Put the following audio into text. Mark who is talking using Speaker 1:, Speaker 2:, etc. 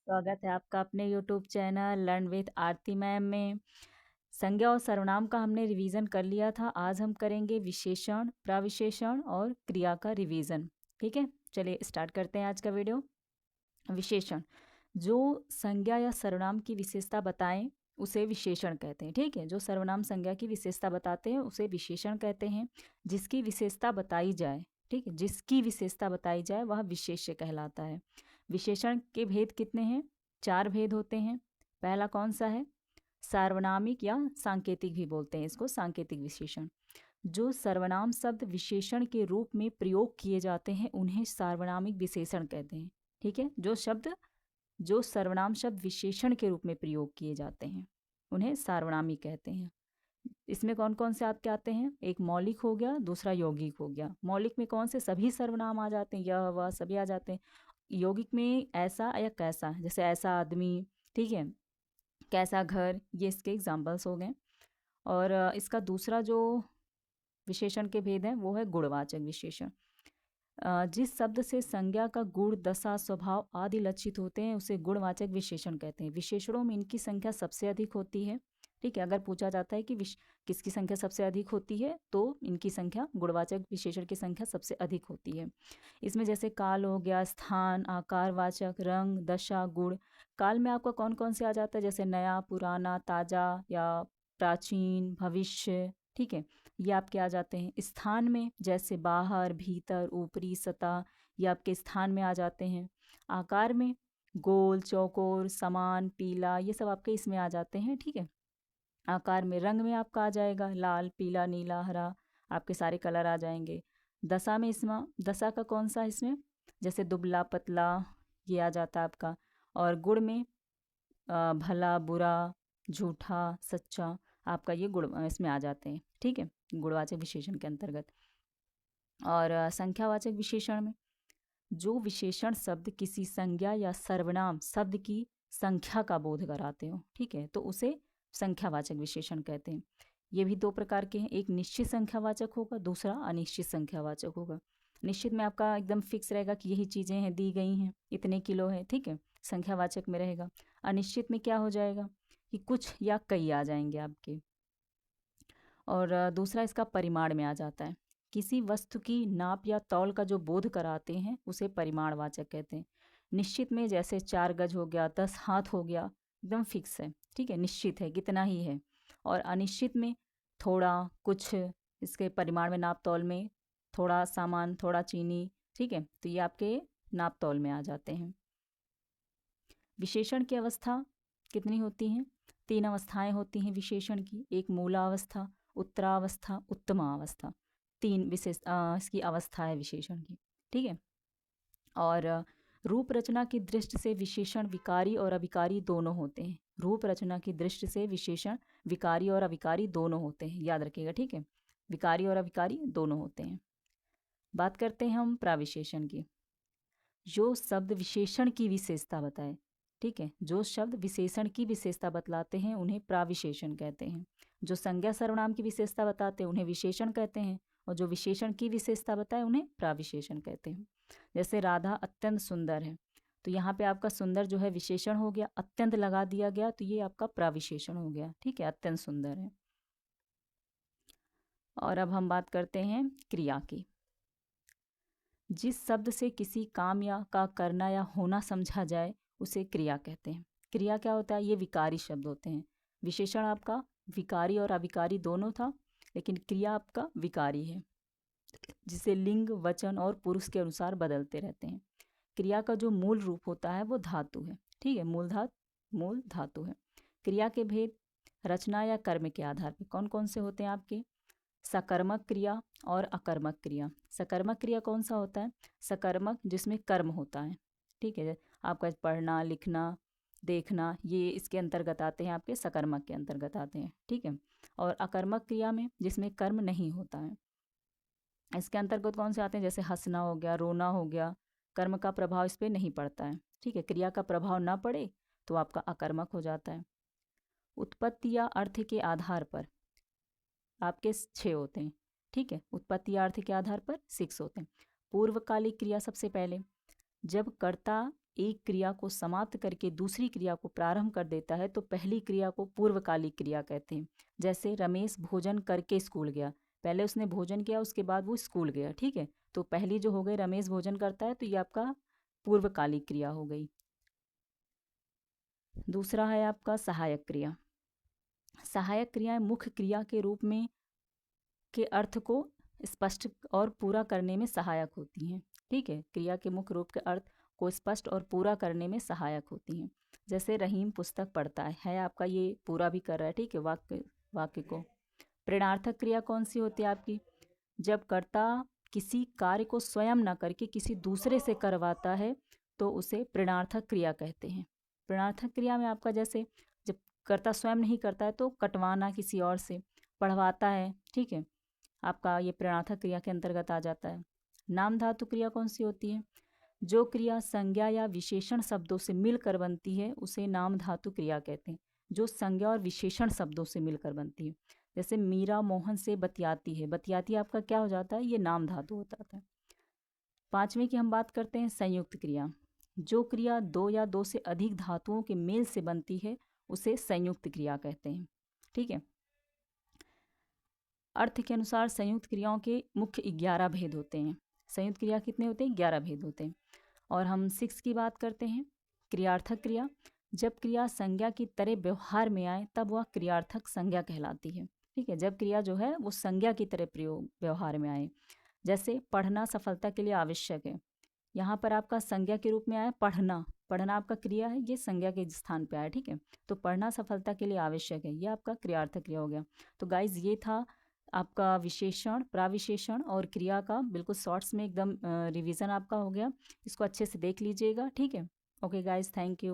Speaker 1: स्वागत है आपका अपने YouTube channel learn with Aarti ma'am में। संज्ञा और सर्वनाम का हमने रिवीजन कर लिया था। आज हम करेंगे विशेषण, प्रविशेषण और क्रिया का रिवीजन। ठीक है, चलिए स्टार्ट करते हैं आज का वीडियो। विशेषण, जो संज्ञा या सर्वनाम की विशेषता बताएं उसे विशेषण कहते हैं। ठीक है, जो सर्वनाम संज्ञा की विशेषता बताते हैं उसे विशेषण कहते हैं। जिसकी विशेषता बताई जाए, ठीक है, जिसकी विशेषता बताई जाए वह विशेष्य कहलाता है। विशेषण के भेद कितने हैं? 4 भेद होते हैं। पहला कौन सा है? सार्वनामिक या सांकेतिक भी बोलते हैं इसको, सांकेतिक विशेषण। जो सर्वनाम शब्द विशेषण के रूप में प्रयोग किए जाते हैं उन्हें सार्वनामिक विशेषण कहते हैं। ठीक है, जो सर्वनाम शब्द विशेषण के रूप में प्रयोग किए जाते हैं उन्हें सार्वनामिक कहते हैं। इसमें कौन कौन से आपके आते हैं? एक मौलिक हो गया, दूसरा यौगिक हो गया। मौलिक में कौन से? सभी सर्वनाम आ जाते हैं, यह वह सभी आ जाते हैं। यौगिक में ऐसा या कैसा, जैसे ऐसा आदमी, ठीक है, कैसा घर, ये इसके एग्जाम्पल्स हो गए। और इसका दूसरा जो विशेषण के भेद है वो है गुणवाचक विशेषण। जिस शब्द से संज्ञा का गुण, दशा, स्वभाव आदि लक्षित होते हैं उसे गुणवाचक विशेषण कहते हैं। विशेषणों में इनकी संख्या सबसे अधिक होती है। ठीक है, अगर पूछा जाता है कि किसकी संख्या सबसे अधिक होती है तो इनकी संख्या, गुणवाचक विशेषण की संख्या सबसे अधिक होती है। इसमें जैसे काल हो गया, स्थान, आकारवाचक, रंग, दशा, गुण। काल में आपका कौन कौन से आ जाता है? जैसे नया, पुराना, ताजा या प्राचीन, भविष्य। ठीक है, ये आपके आ जाते हैं। स्थान में जैसे बाहर, भीतर, ऊपरी, सतह, ये आपके स्थान में आ जाते हैं। आकार में गोल, चौकोर, समान, पीला, ये सब आपके इसमें आ जाते हैं। ठीक है, आकार में, रंग में आपका आ जाएगा लाल, पीला, नीला, हरा, आपके सारे कलर आ जाएंगे। दशा में, इसमें दशा का कौन सा? इसमें जैसे दुबला, पतला, ये आ जाता है आपका। और गुण में भला, बुरा, झूठा, सच्चा, आपका ये गुण इसमें आ जाते हैं। ठीक है, गुणवाचक विशेषण के अंतर्गत। और संख्यावाचक विशेषण में जो विशेषण शब्द किसी संज्ञा या सर्वनाम शब्द की संख्या का बोध कराते हो, ठीक है, तो उसे संख्यावाचक विशेषण कहते हैं। ये भी 2 प्रकार के हैं, एक निश्चित संख्यावाचक होगा, दूसरा अनिश्चित संख्यावाचक होगा। निश्चित में आपका एकदम फिक्स रहेगा कि यही चीज़ें हैं, दी गई हैं, इतने किलो है, ठीक है, संख्यावाचक में रहेगा। अनिश्चित में क्या हो जाएगा कि कुछ या कई आ जाएंगे आपके। और दूसरा इसका परिमाण में आ जाता है। किसी वस्तु की नाप या तौल का जो बोध कराते हैं उसे परिमाणवाचक कहते हैं। निश्चित में जैसे 4 गज हो गया, 10 हाथ हो गया, एकदम फिक्स है, ठीक है, निश्चित है, कितना ही है। और अनिश्चित में थोड़ा, कुछ, इसके परिमाण में, नाप तौल में थोड़ा सामान, थोड़ा चीनी, ठीक है, तो ये आपके नाप तौल में आ जाते हैं। विशेषण की अवस्था कितनी होती हैं? 3 अवस्थाएं होती हैं विशेषण की। एक मूलावस्था, उत्तरावस्था, उत्तमावस्था। 3 विशेष इसकी अवस्था है विशेषण की। ठीक है, और रूप रचना की दृष्टि से विशेषण विकारी और अविकारी दोनों होते हैं। रूप रचना की दृष्टि से विशेषण विकारी और अविकारी दोनों होते हैं, याद रखिएगा। ठीक है, विकारी और अविकारी दोनों होते हैं। बात करते हैं हम प्राविशेषण की। जो शब्द विशेषण की विशेषता बताए, ठीक है, जो शब्द विशेषण की विशेषता बतलाते हैं उन्हें प्राविशेषण कहते हैं। जो संज्ञा सर्वनाम की विशेषता बताते हैं उन्हें विशेषण कहते हैं, और जो विशेषण की विशेषता बताए उन्हें प्राविशेषण कहते हैं। जैसे राधा अत्यंत सुंदर है, तो यहाँ पे आपका सुंदर जो है विशेषण हो गया, अत्यंत लगा दिया गया तो ये आपका प्राविशेषण हो गया। ठीक है, अत्यंत सुंदर है। और अब हम बात करते हैं क्रिया की। जिस शब्द से किसी काम या का करना या होना समझा जाए उसे क्रिया कहते हैं। क्रिया क्या होता है? ये विकारी शब्द होते हैं। विशेषण आपका विकारी और अविकारी दोनों था, लेकिन क्रिया आपका विकारी है, जिसे लिंग, वचन और पुरुष के अनुसार बदलते रहते हैं। क्रिया का जो मूल रूप होता है वो धातु है। ठीक है, मूल धातु है। क्रिया के भेद रचना या कर्म के आधार पर कौन कौन से होते हैं आपके? सकर्मक क्रिया और अकर्मक क्रिया। सकर्मक क्रिया कौन सा होता है? सकर्मक जिसमें कर्म होता है। ठीक है, आपका पढ़ना, लिखना, देखना, ये इसके अंतर्गत आते हैं, आपके सकर्मक के अंतर्गत आते हैं। ठीक है, और अकर्मक क्रिया में जिसमें कर्म नहीं होता है, इसके अंतर्गत कौन से आते हैं? जैसे हंसना हो गया, रोना हो गया, कर्म का प्रभाव इस पर नहीं पड़ता है। ठीक है, क्रिया का प्रभाव ना पड़े तो आपका अकर्मक हो जाता है। उत्पत्ति या अर्थ के आधार पर आपके 6 होते हैं। ठीक है, उत्पत्ति या अर्थ के आधार पर 6 होते हैं। पूर्वकालिक क्रिया सबसे पहले, जब कर्ता एक क्रिया को समाप्त करके दूसरी क्रिया को प्रारंभ कर देता है तो पहली क्रिया को पूर्वकालिक क्रिया कहते हैं। जैसे रमेश भोजन करके स्कूल गया, पहले उसने भोजन किया उसके बाद वो स्कूल गया, ठीक है। तो पहली जो हो गई रमेश भोजन करता है, तो ये आपका पूर्वकालिक क्रिया हो गई। दूसरा है आपका सहायक क्रिया। सहायक क्रियाएं मुख्य क्रिया के रूप में के अर्थ को स्पष्ट और पूरा करने में सहायक होती हैं, ठीक है। क्रिया के मुख्य रूप के अर्थ को स्पष्ट और पूरा करने में सहायक होती हैं। जैसे रहीम पुस्तक पढ़ता है आपका ये पूरा भी कर रहा है, ठीक है, वाक्य को। प्रेरणार्थक क्रिया कौन सी होती है आपकी? जब कर्ता किसी कार्य को स्वयं न करके किसी दूसरे से करवाता है तो उसे प्रेरणार्थक क्रिया कहते हैं। प्रेरणार्थक क्रिया में आपका जैसे जब कर्ता स्वयं नहीं करता है तो कटवाना किसी और से, पढ़वाता है, ठीक है, आपका ये प्रेरणार्थक क्रिया के अंतर्गत आ जाता है। नाम धातु क्रिया कौन सी होती है? जो क्रिया संज्ञा या विशेषण शब्दों से मिलकर बनती है उसे नाम धातु क्रिया कहते हैं। जो संज्ञा और विशेषण शब्दों से मिलकर बनती है, जैसे मीरा मोहन से बतियाती है, बतियाती आपका क्या हो जाता है? ये नाम धातु होता है। पांचवें की हम बात करते हैं संयुक्त क्रिया। जो क्रिया दो या दो से अधिक धातुओं के मेल से बनती है उसे संयुक्त क्रिया कहते हैं, ठीक है। अर्थ के अनुसार संयुक्त क्रियाओं के मुख्य 11 भेद होते हैं। संयुक्त क्रिया कितने होते हैं? 11 भेद होते हैं। और हम 6 की बात करते हैं, क्रियार्थक क्रिया। जब क्रिया संज्ञा की तरह व्यवहार में आए तब वह क्रियार्थक संज्ञा कहलाती है, ठीक है। जब क्रिया जो है वो संज्ञा की तरह प्रयोग व्यवहार में आए, जैसे पढ़ना सफलता के लिए आवश्यक है, यहाँ पर आपका संज्ञा के रूप में आया पढ़ना, पढ़ना आपका क्रिया है, ये संज्ञा के स्थान पे आया, ठीक है। तो पढ़ना सफलता के लिए आवश्यक है, ये आपका क्रियार्थक क्रिया हो गया। तो गाइज ये था आपका विशेषण, प्राविशेषण और क्रिया का बिल्कुल शॉर्ट्स में एकदम रिवीजन आपका हो गया। इसको अच्छे से देख लीजिएगा, ठीक है। Okay guys, thank you.